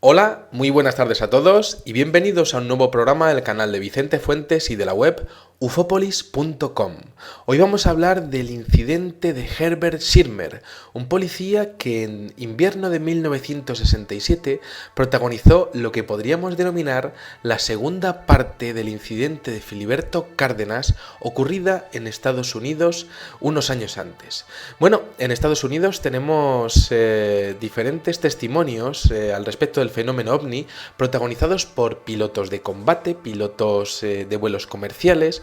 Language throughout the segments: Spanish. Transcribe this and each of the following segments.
Hola, muy buenas tardes a todos y bienvenidos a un nuevo programa del canal de Vicente Fuentes y de la web ufopolis.com. Hoy vamos a hablar del incidente de Herbert Schirmer, un policía que en invierno de 1967 protagonizó lo que podríamos denominar la segunda parte del incidente de Filiberto Cárdenas ocurrida en Estados Unidos unos años antes. Bueno, en Estados Unidos tenemos diferentes testimonios al respecto del fenómeno ovni protagonizados por pilotos de combate, pilotos de vuelos comerciales,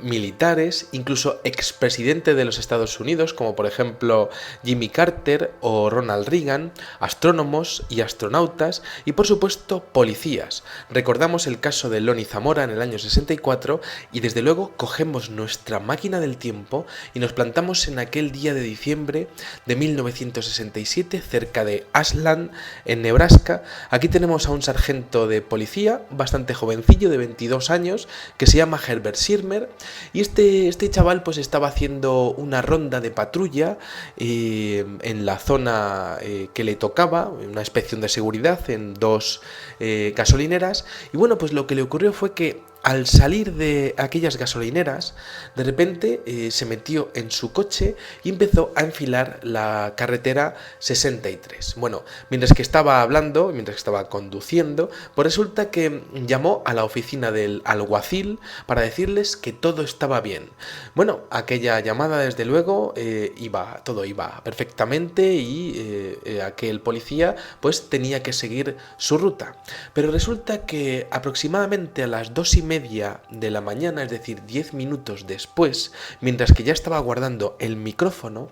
militares, incluso expresidente de los Estados Unidos, como por ejemplo Jimmy Carter o Ronald Reagan, astrónomos y astronautas y por supuesto policías. Recordamos el caso de Lonnie Zamora en el año 64 y desde luego cogemos nuestra máquina del tiempo y nos plantamos en aquel día de diciembre de 1967 cerca de Ashland, en Nebraska. Aquí tenemos a un sargento de policía bastante jovencillo de 22 años que se llama Herbert Schirmer y este chaval pues estaba haciendo una ronda de patrulla en la zona que le tocaba, una inspección de seguridad en dos gasolineras y bueno, pues lo que le ocurrió fue que al salir de aquellas gasolineras, de repente se metió en su coche y empezó a enfilar la carretera 63. Bueno, mientras que estaba hablando, mientras que estaba conduciendo, pues resulta que llamó a la oficina del alguacil para decirles que todo estaba bien. Bueno, aquella llamada desde luego todo iba perfectamente y aquel policía pues tenía que seguir su ruta. Pero resulta que aproximadamente a las 2:30 de la mañana, es decir, 10 minutos después, mientras que ya estaba guardando el micrófono,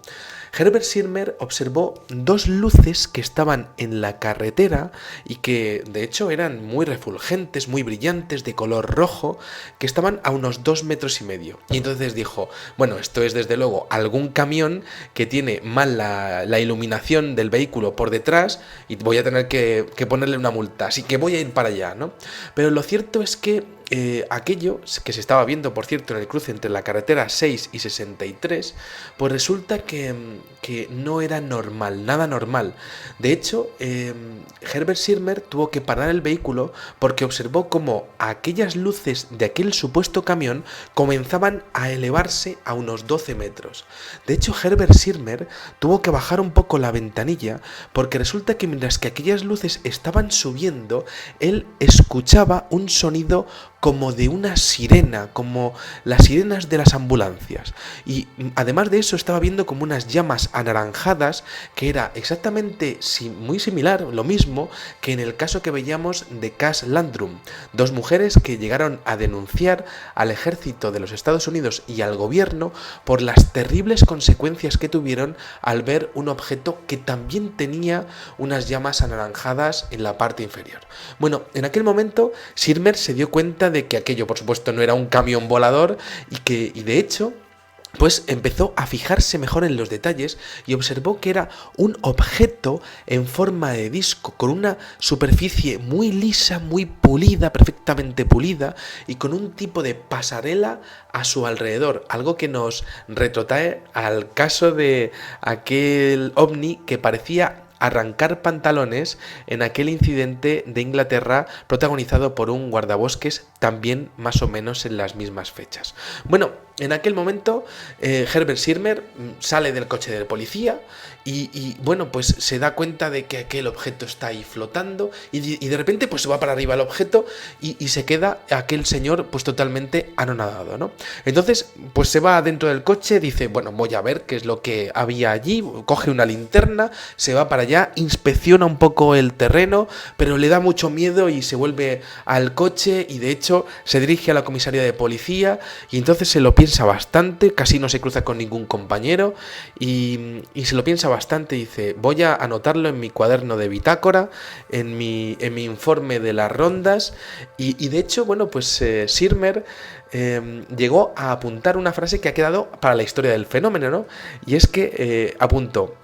Herbert Schirmer observó dos luces que estaban en la carretera y que de hecho eran muy refulgentes, muy brillantes, de color rojo, que estaban a unos 2,5 metros. Y entonces dijo, bueno, esto es desde luego algún camión que tiene mal la iluminación del vehículo por detrás y voy a tener que ponerle una multa, así que voy a ir para allá, ¿no? Pero lo cierto es que aquello que se estaba viendo, por cierto, en el cruce entre la carretera 6 y 63, pues resulta que no era normal, nada normal. De hecho, Herbert Schirmer tuvo que parar el vehículo porque observó cómo aquellas luces de aquel supuesto camión comenzaban a elevarse a unos 12 metros. De hecho, Herbert Schirmer tuvo que bajar un poco la ventanilla porque resulta que mientras que aquellas luces estaban subiendo, él escuchaba un sonido como de una sirena, como las sirenas de las ambulancias. Y además de eso estaba viendo como unas llamas anaranjadas, que era exactamente muy similar, lo mismo que en el caso que veíamos de Cass Landrum, dos mujeres que llegaron a denunciar al ejército de los Estados Unidos y al gobierno por las terribles consecuencias que tuvieron al ver un objeto que también tenía unas llamas anaranjadas en la parte inferior. Bueno, en aquel momento Schirmer se dio cuenta de que aquello por supuesto no era un camión volador y de hecho pues empezó a fijarse mejor en los detalles y observó que era un objeto en forma de disco con una superficie muy lisa, muy pulida, perfectamente pulida y con un tipo de pasarela a su alrededor, algo que nos retrotrae al caso de aquel ovni que parecía arrancar pantalones en aquel incidente de Inglaterra protagonizado por un guardabosques también más o menos en las mismas fechas. Bueno, en aquel momento Herbert Schirmer sale del coche del policía y bueno, pues se da cuenta de que aquel objeto está ahí flotando y de repente pues se va para arriba el objeto y se queda aquel señor pues totalmente anonadado, ¿no? Entonces pues se va dentro del coche, dice, bueno, voy a ver qué es lo que había allí, coge una linterna, se va para allá, inspecciona un poco el terreno, pero le da mucho miedo y se vuelve al coche y de hecho se dirige a la comisaría de policía y entonces se lo piensa bastante, casi no se cruza con ningún compañero y se lo piensa bastante, dice, voy a anotarlo en mi cuaderno de bitácora, en mi informe de las rondas y de hecho, bueno, pues Schirmer llegó a apuntar una frase que ha quedado para la historia del fenómeno, ¿no? Y es que apuntó: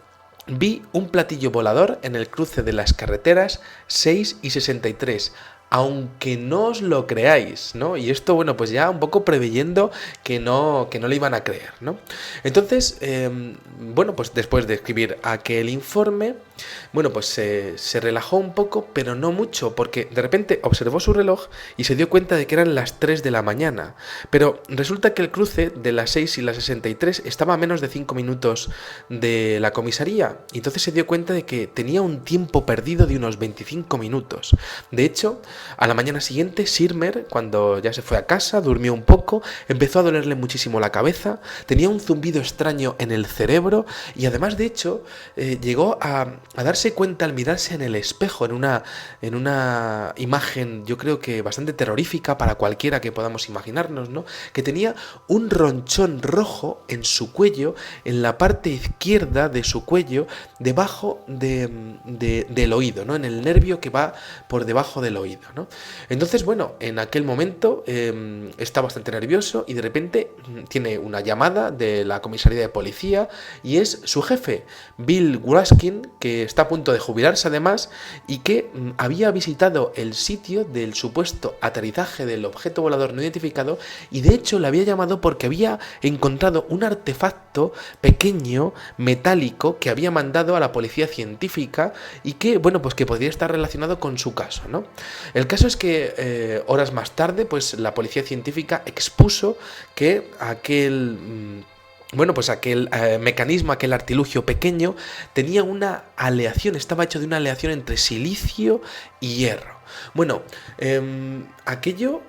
vi un platillo volador en el cruce de las carreteras 6 y 63 aunque no os lo creáis, ¿no? Y esto, bueno, pues ya un poco preveyendo que no le iban a creer, ¿no? Entonces, bueno, pues después de escribir aquel informe, bueno, pues se relajó un poco, pero no mucho, porque de repente observó su reloj y se dio cuenta de que eran las 3 de la mañana. Pero resulta que el cruce de las 6 y las 63 estaba a menos de 5 minutos de la comisaría. Y entonces se dio cuenta de que tenía un tiempo perdido de unos 25 minutos. De hecho, a la mañana siguiente, Sirmer, cuando ya se fue a casa, durmió un poco, empezó a dolerle muchísimo la cabeza, tenía un zumbido extraño en el cerebro y además, de hecho, llegó a darse cuenta al mirarse en el espejo, en una imagen, yo creo que bastante terrorífica para cualquiera que podamos imaginarnos, ¿no? Que tenía un ronchón rojo en su cuello, en la parte izquierda de su cuello, debajo del oído, ¿no? En el nervio que va por debajo del oído, ¿no? Entonces, bueno, en aquel momento está bastante nervioso y de repente tiene una llamada de la comisaría de policía y es su jefe, Bill Gruskin, que está a punto de jubilarse además y que había visitado el sitio del supuesto aterrizaje del objeto volador no identificado y de hecho le había llamado porque había encontrado un artefacto pequeño, metálico, que había mandado a la policía científica y que, bueno, pues que podría estar relacionado con su caso, ¿no? El caso es que horas más tarde, pues la policía científica expuso que aquel mecanismo, aquel artilugio pequeño, tenía una aleación, estaba hecho de una aleación entre silicio y hierro. Bueno, aquello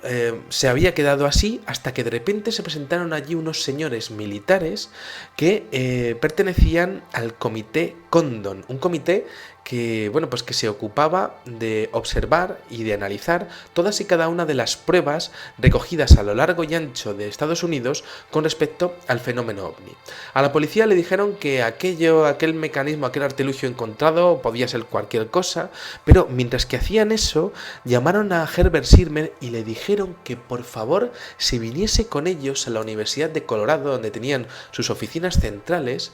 se había quedado así hasta que de repente se presentaron allí unos señores militares que pertenecían al comité Condon, un comité que, bueno, pues que se ocupaba de observar y de analizar todas y cada una de las pruebas recogidas a lo largo y ancho de Estados Unidos con respecto al fenómeno ovni. A la policía le dijeron que aquel mecanismo, aquel artilugio encontrado podía ser cualquier cosa, pero mientras que hacían eso, llamaron a Herbert Sirmer y le dijeron que por favor se viniese con ellos a la Universidad de Colorado, donde tenían sus oficinas centrales.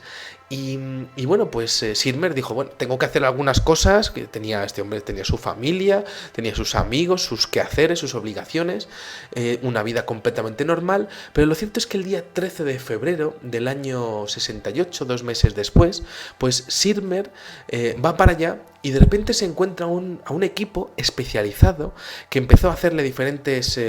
Y bueno, pues Sirmer dijo, bueno, tengo que hacer algunas cosas, que este hombre tenía su familia, tenía sus amigos, sus quehaceres, sus obligaciones, una vida completamente normal, pero lo cierto es que el día 13 de febrero del año 68, 2 meses después, pues Sirmer va para allá y de repente se encuentra a un equipo especializado que empezó a hacerle diferentes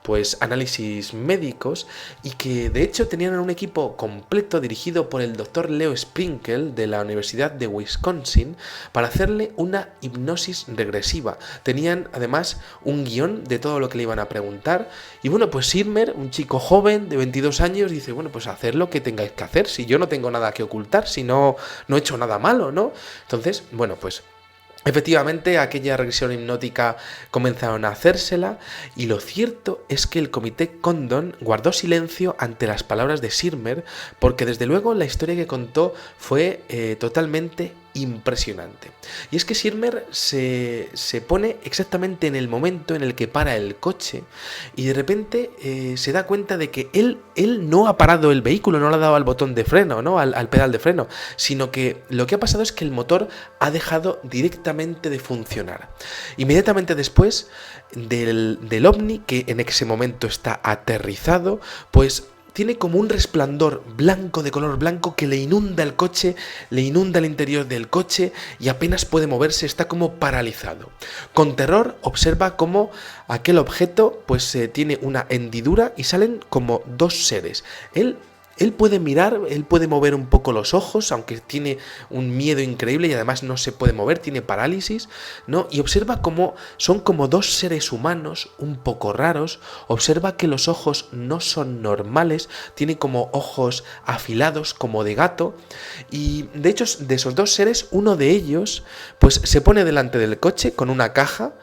pues análisis médicos y que de hecho tenían un equipo completo dirigido por el doctor Leo Sprinkle de la Universidad de Wisconsin para hacerle una hipnosis regresiva. Tenían además un guión de todo lo que le iban a preguntar y bueno, pues Sirmer, un chico joven de 22 años, dice, bueno, pues hacer lo que tengáis que hacer, si yo no tengo nada que ocultar, si no he hecho nada malo, ¿no? Entonces, bueno, pues efectivamente, aquella regresión hipnótica comenzaron a hacérsela y lo cierto es que el comité Condon guardó silencio ante las palabras de Sirmer porque desde luego la historia que contó fue totalmente impresionante. Y es que Sirmer se pone exactamente en el momento en el que para el coche y de repente se da cuenta de que él no ha parado el vehículo, no le ha dado al botón de freno, ¿no? al pedal de freno, sino que lo que ha pasado es que el motor ha dejado directamente de funcionar. Inmediatamente después del ovni, que en ese momento está aterrizado, pues tiene como un resplandor blanco, de color blanco, que le inunda el coche, le inunda el interior del coche y apenas puede moverse, está como paralizado. Con terror observa cómo aquel objeto pues tiene una hendidura y salen como dos seres. Él puede mirar, él puede mover un poco los ojos, aunque tiene un miedo increíble y además no se puede mover, tiene parálisis, ¿no? Y observa cómo son como dos seres humanos un poco raros, observa que los ojos no son normales, tiene como ojos afilados como de gato y de hecho de esos dos seres, uno de ellos pues se pone delante del coche con una caja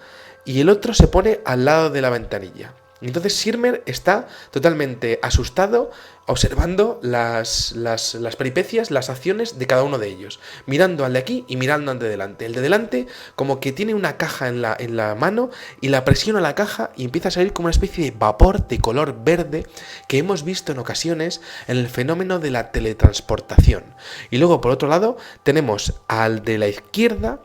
y el otro se pone al lado de la ventanilla. Entonces Sirmer está totalmente asustado observando las peripecias, las acciones de cada uno de ellos, mirando al de aquí y mirando al de delante. El de delante como que tiene una caja en la mano y la presiona la caja y empieza a salir como una especie de vapor de color verde que hemos visto en ocasiones en el fenómeno de la teletransportación. Y luego por otro lado tenemos al de la izquierda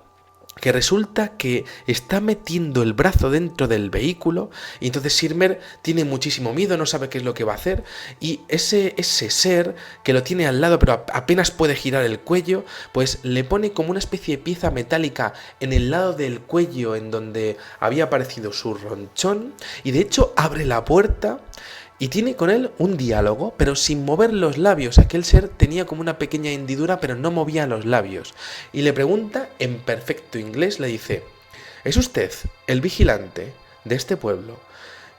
que resulta que está metiendo el brazo dentro del vehículo y entonces Sirmer tiene muchísimo miedo, no sabe qué es lo que va a hacer y ese ser que lo tiene al lado pero apenas puede girar el cuello, pues le pone como una especie de pieza metálica en el lado del cuello en donde había aparecido su ronchón y de hecho abre la puerta y tiene con él un diálogo, pero sin mover los labios. Aquel ser tenía como una pequeña hendidura, pero no movía los labios. Y le pregunta en perfecto inglés, le dice: ¿es usted el vigilante de este pueblo?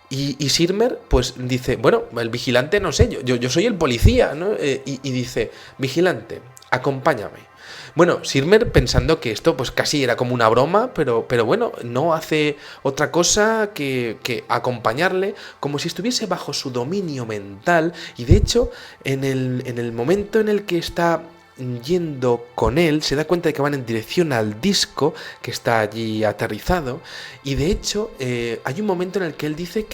Y Sirmer pues dice: bueno, el vigilante no sé, yo soy el policía, ¿no? Y dice: vigilante, acompáñame. Bueno, Sirmer pensando que esto pues casi era como una broma, pero bueno, no hace otra cosa que acompañarle como si estuviese bajo su dominio mental y de hecho en el momento en el que está yendo con él se da cuenta de que van en dirección al disco que está allí aterrizado y de hecho hay un momento en el que él dice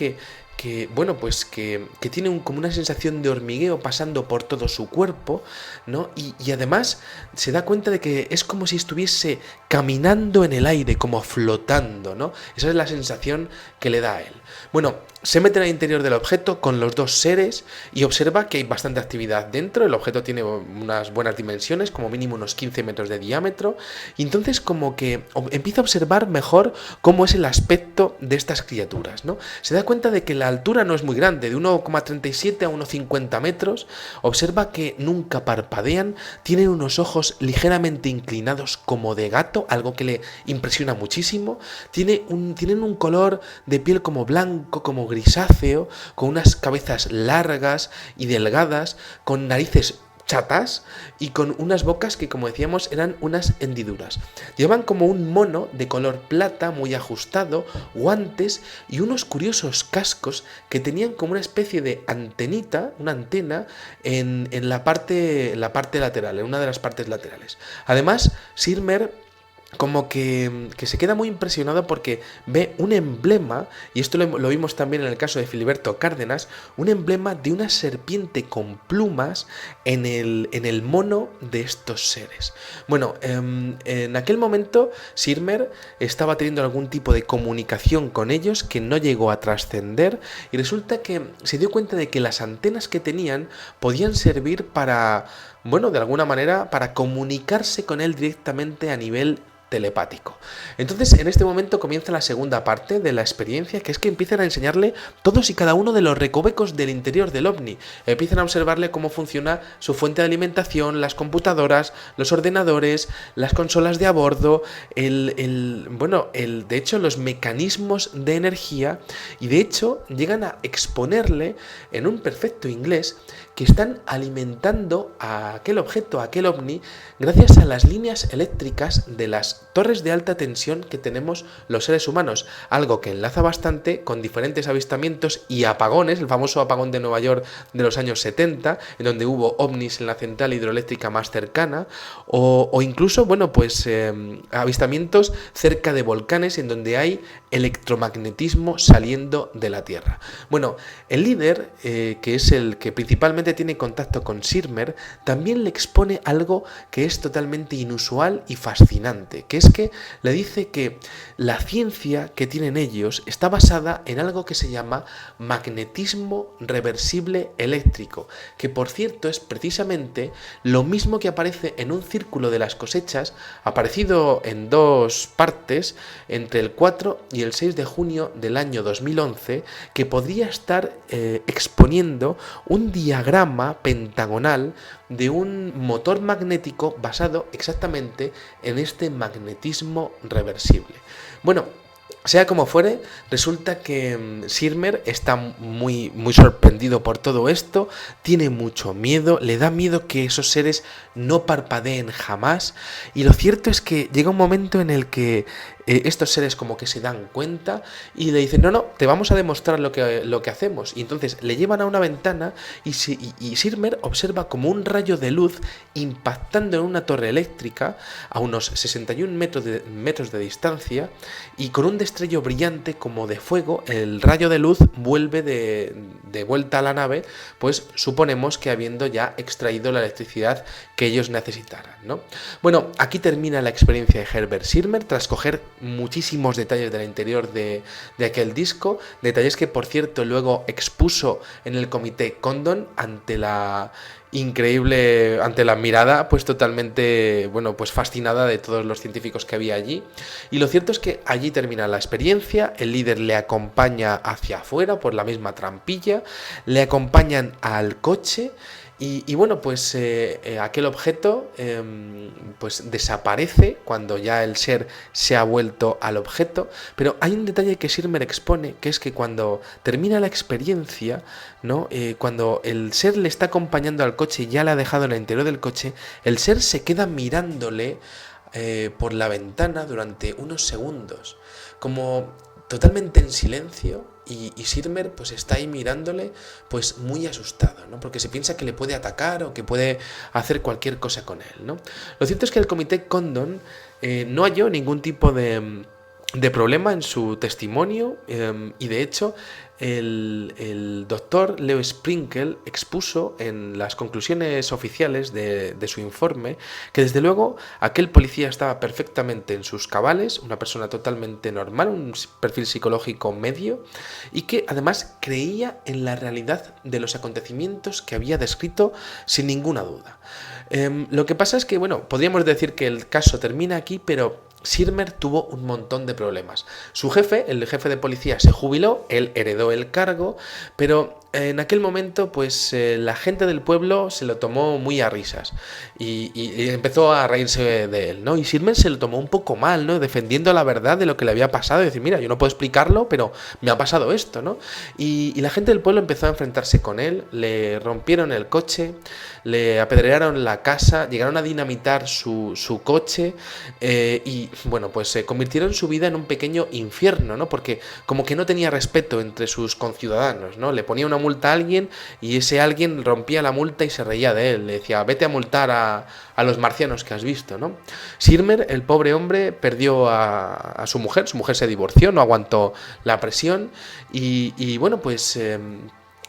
bueno, pues que tiene como una sensación de hormigueo pasando por todo su cuerpo, ¿no? Y además se da cuenta de que es como si estuviese caminando en el aire, como flotando, ¿no? Esa es la sensación que le da a él. Bueno, se mete en el interior del objeto con los dos seres y observa que hay bastante actividad dentro. El objeto tiene unas buenas dimensiones, como mínimo unos 15 metros de diámetro. Y entonces como que empieza a observar mejor cómo es el aspecto de estas criaturas, ¿no? Se da cuenta de que la altura no es muy grande, de 1,37 a 1,50 metros. Observa que nunca parpadean, tienen unos ojos ligeramente inclinados como de gato, algo que le impresiona muchísimo. Tienen un color de piel como blanco, como grisáceo, con unas cabezas largas y delgadas, con narices chatas y con unas bocas que, como decíamos, eran unas hendiduras. Llevan como un mono de color plata muy ajustado, guantes y unos curiosos cascos que tenían como una especie de antenita, una antena en la parte lateral, en una de las partes laterales. Además, Sirmer como que se queda muy impresionado porque ve un emblema, y esto lo vimos también en el caso de Filiberto Cárdenas, un emblema de una serpiente con plumas en el mono de estos seres. Bueno, en aquel momento Sirmer estaba teniendo algún tipo de comunicación con ellos que no llegó a trascender y resulta que se dio cuenta de que las antenas que tenían podían servir para, bueno, de alguna manera para comunicarse con él directamente a nivel telepático. Entonces, en este momento comienza la segunda parte de la experiencia, que es que empiezan a enseñarle todos y cada uno de los recovecos del interior del ovni. Empiezan a observarle cómo funciona su fuente de alimentación, las computadoras, los ordenadores, las consolas de a bordo, de hecho, los mecanismos de energía, y de hecho llegan a exponerle en un perfecto inglés que están alimentando a aquel objeto, a aquel ovni, gracias a las líneas eléctricas de las torres de alta tensión que tenemos los seres humanos, algo que enlaza bastante con diferentes avistamientos y apagones, el famoso apagón de Nueva York de los años 70, en donde hubo ovnis en la central hidroeléctrica más cercana, o incluso, bueno, pues avistamientos cerca de volcanes en donde hay electromagnetismo saliendo de la Tierra. Bueno, el líder, que es el que principalmente tiene contacto con Sirmer, también le expone algo que es totalmente inusual y fascinante, que es que le dice que la ciencia que tienen ellos está basada en algo que se llama magnetismo reversible eléctrico, que por cierto es precisamente lo mismo que aparece en un círculo de las cosechas, aparecido en dos partes entre el 4 y el 6 de junio del año 2011, que podría estar exponiendo un diagrama pentagonal de un motor magnético basado exactamente en este magnetismo reversible. Bueno, sea como fuere, resulta que Sirmer está muy sorprendido por todo esto, tiene mucho miedo, le da miedo que esos seres no parpadeen jamás, y lo cierto es que llega un momento en el que estos seres como que se dan cuenta y le dicen, no, no, te vamos a demostrar lo que hacemos. Y entonces le llevan a una ventana y Sirmer observa como un rayo de luz impactando en una torre eléctrica a unos 61 metros de distancia, y con un destello brillante como de fuego, el rayo de luz vuelve de vuelta a la nave, pues suponemos que habiendo ya extraído la electricidad que ellos necesitaran, ¿no? Bueno, aquí termina la experiencia de Herbert Sirmer tras coger muchísimos detalles del interior de aquel disco, detalles que por cierto luego expuso en el comité Condon ante la mirada pues totalmente, bueno, pues fascinada de todos los científicos que había allí. Y lo cierto es que allí termina la experiencia, el líder le acompaña hacia afuera por la misma trampilla, le acompañan al coche. Y bueno, pues aquel objeto pues desaparece cuando ya el ser se ha vuelto al objeto, pero hay un detalle que Sirmer expone, que es que cuando termina la experiencia, ¿no? Cuando el ser le está acompañando al coche y ya le ha dejado en el interior del coche, el ser se queda mirándole por la ventana durante unos segundos, como totalmente en silencio. Y Sirmer pues está ahí mirándole pues muy asustado, ¿no? Porque se piensa que le puede atacar o que puede hacer cualquier cosa con él, ¿no? Lo cierto es que el comité Condon no halló ningún tipo de problema en su testimonio, y de hecho el doctor Leo Sprinkle expuso en las conclusiones oficiales de su informe que desde luego aquel policía estaba perfectamente en sus cabales, una persona totalmente normal, un perfil psicológico medio, y que además creía en la realidad de los acontecimientos que había descrito sin ninguna duda. Lo que pasa es que, bueno, podríamos decir que el caso termina aquí, pero Sirmer tuvo un montón de problemas. Su jefe, el jefe de policía, se jubiló, él heredó el cargo, pero en aquel momento pues la gente del pueblo se lo tomó muy a risas y empezó a reírse de él, ¿no? Y Sirmer se lo tomó un poco mal, ¿no? Defendiendo la verdad de lo que le había pasado y decir, mira, yo no puedo explicarlo, pero me ha pasado esto, ¿no? Y la gente del pueblo empezó a enfrentarse con él, le rompieron el coche, le apedrearon la casa, llegaron a dinamitar su coche, y bueno, pues se convirtieron su vida en un pequeño infierno, ¿no? Porque como que no tenía respeto entre sus conciudadanos, ¿no? Le ponía una multa a alguien y ese alguien rompía la multa y se reía de él, le decía, vete a multar a los marcianos que has visto, ¿no? Sirmer, el pobre hombre, perdió a su mujer se divorció, no aguantó la presión y bueno, pues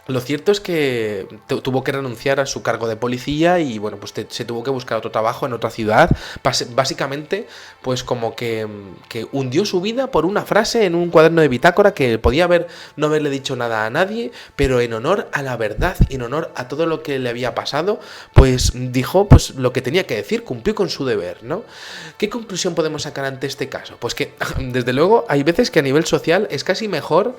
lo cierto es que tuvo que renunciar a su cargo de policía y bueno, pues se tuvo que buscar otro trabajo en otra ciudad. Básicamente, pues como que hundió su vida por una frase en un cuaderno de bitácora que podía no haberle dicho nada a nadie, pero en honor a la verdad, en honor a todo lo que le había pasado, pues dijo pues lo que tenía que decir, cumplió con su deber, ¿no? ¿Qué conclusión podemos sacar ante este caso? Pues que, desde luego, hay veces que a nivel social es casi mejor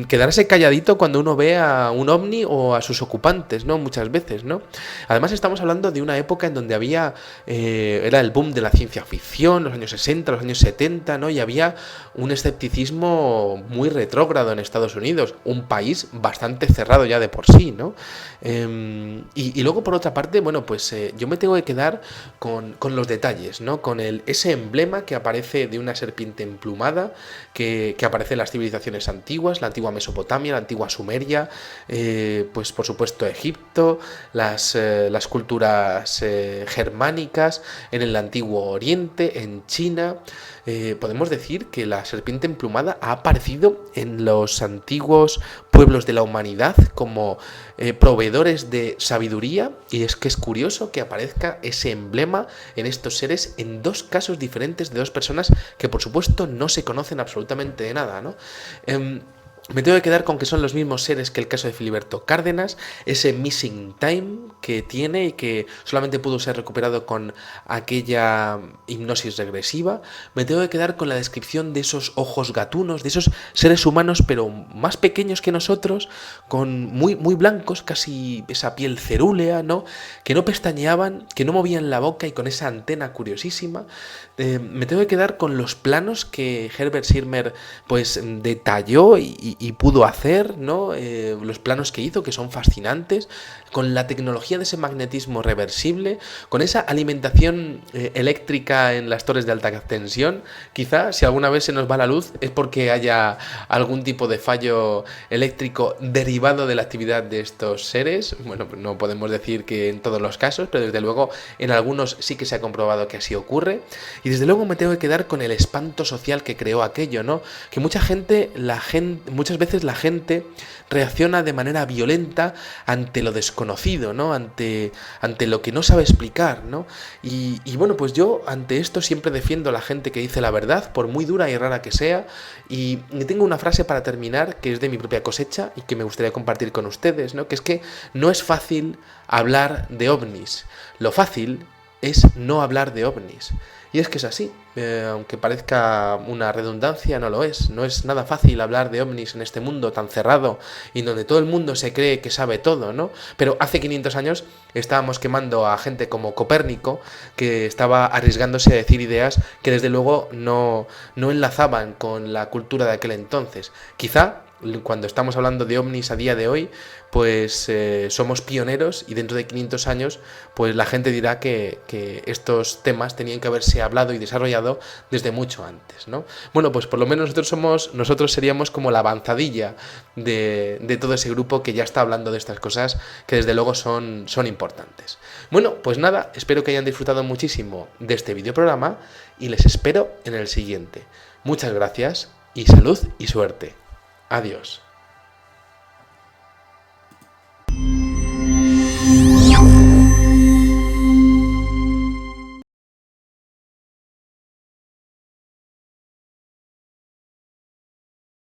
quedarse calladito cuando uno ve a un ovni o a sus ocupantes, ¿no? Muchas veces, ¿no? Además estamos hablando de una época en donde había era el boom de la ciencia ficción, los años 60, los años 70, ¿no? Y había un escepticismo muy retrógrado en Estados Unidos, un país bastante cerrado ya de por sí, ¿no? Y luego, por otra parte, bueno, pues yo me tengo que quedar con los detalles, ¿no? Con ese emblema que aparece de una serpiente emplumada que aparece en las civilizaciones antiguas, la antigua Mesopotamia, la antigua Sumeria, pues por supuesto Egipto, las culturas germánicas, en el Antiguo Oriente, en China. Podemos decir que la serpiente emplumada ha aparecido en los antiguos pueblos de la humanidad como proveedores de sabiduría, y es que es curioso que aparezca ese emblema en estos seres en dos casos diferentes de dos personas que por supuesto no se conocen absolutamente de nada, ¿no? Me tengo que quedar con que son los mismos seres que el caso de Filiberto Cárdenas, ese missing time que tiene y que solamente pudo ser recuperado con aquella hipnosis regresiva. Me tengo que quedar con la descripción de esos ojos gatunos, de esos seres humanos pero más pequeños que nosotros, con muy blancos, casi esa piel cerúlea, ¿no? Que no pestañeaban, que no movían la boca y con esa antena curiosísima. Me tengo que quedar con los planos que Herbert Sirmer pues detalló y y pudo hacer, ¿no? Los planos que hizo, que son fascinantes, con la tecnología de ese magnetismo reversible, con esa alimentación eléctrica en las torres de alta tensión. Quizá si alguna vez se nos va la luz es porque haya algún tipo de fallo eléctrico derivado de la actividad de estos seres. Bueno, pues no podemos decir que en todos los casos, pero desde luego en algunos sí que se ha comprobado que así ocurre. Y desde luego me tengo que quedar con el espanto social que creó aquello, ¿no? Que muchas veces la gente reacciona de manera violenta ante lo desconocido, ¿no? Ante lo que no sabe explicar, ¿no? Y bueno, pues yo ante esto siempre defiendo a la gente que dice la verdad, por muy dura y rara que sea. Y tengo una frase para terminar que es de mi propia cosecha y que me gustaría compartir con ustedes, ¿no? Que es que no es fácil hablar de ovnis. Lo fácil es no hablar de ovnis. Y es que es así, aunque parezca una redundancia, no lo es. No es nada fácil hablar de ovnis en este mundo tan cerrado y donde todo el mundo se cree que sabe todo, ¿no? Pero hace 500 años estábamos quemando a gente como Copérnico, que estaba arriesgándose a decir ideas que desde luego no enlazaban con la cultura de aquel entonces. Quizá cuando estamos hablando de ovnis a día de hoy, pues somos pioneros y dentro de 500 años pues la gente dirá que estos temas tenían que haberse hablado y desarrollado desde mucho antes, ¿no? Bueno, pues por lo menos nosotros seríamos como la avanzadilla de todo ese grupo que ya está hablando de estas cosas que desde luego son importantes. Bueno, pues nada, espero que hayan disfrutado muchísimo de este videoprograma y les espero en el siguiente. Muchas gracias y salud y suerte. Adiós.